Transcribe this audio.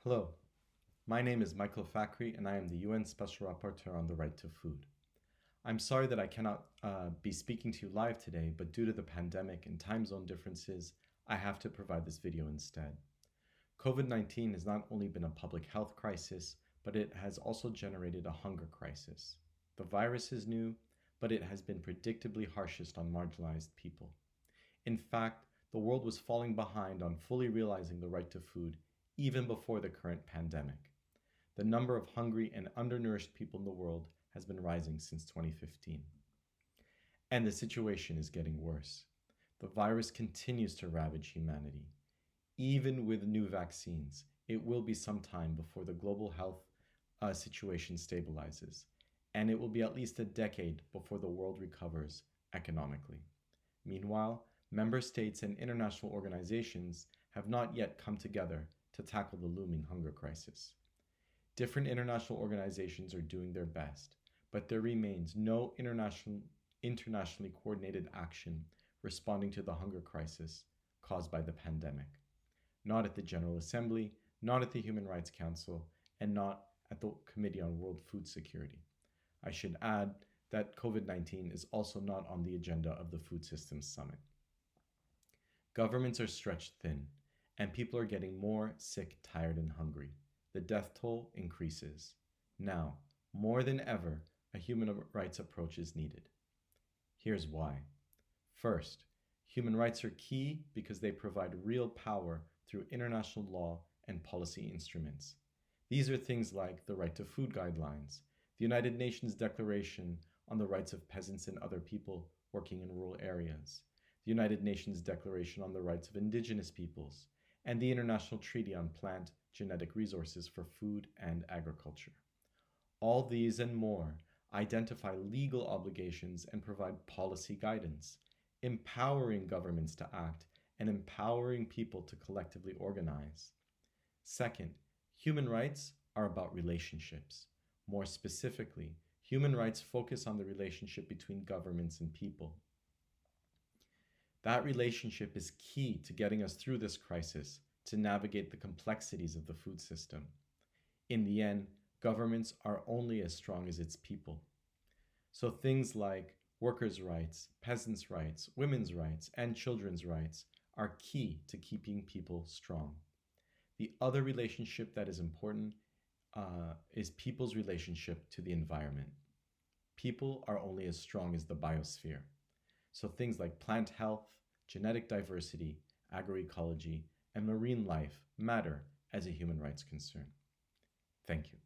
Hello, my name is Michael Fakhri and I am the UN Special Rapporteur on the Right to Food. I'm sorry that I cannot be speaking to you live today, but due to the pandemic and time zone differences, I have to provide this video instead. COVID-19 has not only been a public health crisis, but it has also generated a hunger crisis. The virus is new, but it has been predictably harshest on marginalized people. In fact, the world was falling behind on fully realizing the right to food even before the current pandemic. The number of hungry and undernourished people in the world has been rising since 2015. And the situation is getting worse. The virus continues to ravage humanity. Even with new vaccines, it will be some time before the global health situation stabilizes, and it will be at least a decade before the world recovers economically. Meanwhile, member states and international organizations have not yet come together to tackle the looming hunger crisis. Different international organizations are doing their best, but there remains no internationally coordinated action responding to the hunger crisis caused by the pandemic. Not at the General Assembly, not at the Human Rights Council, and not at the Committee on World Food Security. I should add that COVID-19 is also not on the agenda of the Food Systems Summit. Governments are stretched thin, and people are getting more sick, tired, and hungry. The death toll increases. Now, more than ever, a human rights approach is needed. Here's why. First, human rights are key because they provide real power through international law and policy instruments. These are things like the Right to Food Guidelines, the United Nations Declaration on the Rights of Peasants and Other People Working in Rural Areas, the United Nations Declaration on the Rights of Indigenous Peoples, and the International Treaty on Plant Genetic Resources for Food and Agriculture. All these and more identify legal obligations and provide policy guidance, empowering governments to act and empowering people to collectively organize. Second, human rights are about relationships. More specifically, human rights focus on the relationship between governments and people. That relationship is key to getting us through this crisis, to navigate the complexities of the food system. In the end, governments are only as strong as its people. So things like workers' rights, peasants' rights, women's rights, and children's rights are key to keeping people strong. The other relationship that is important is people's relationship to the environment. People are only as strong as the biosphere. So things like plant health, genetic diversity, agroecology, and marine life matter as a human rights concern. Thank you.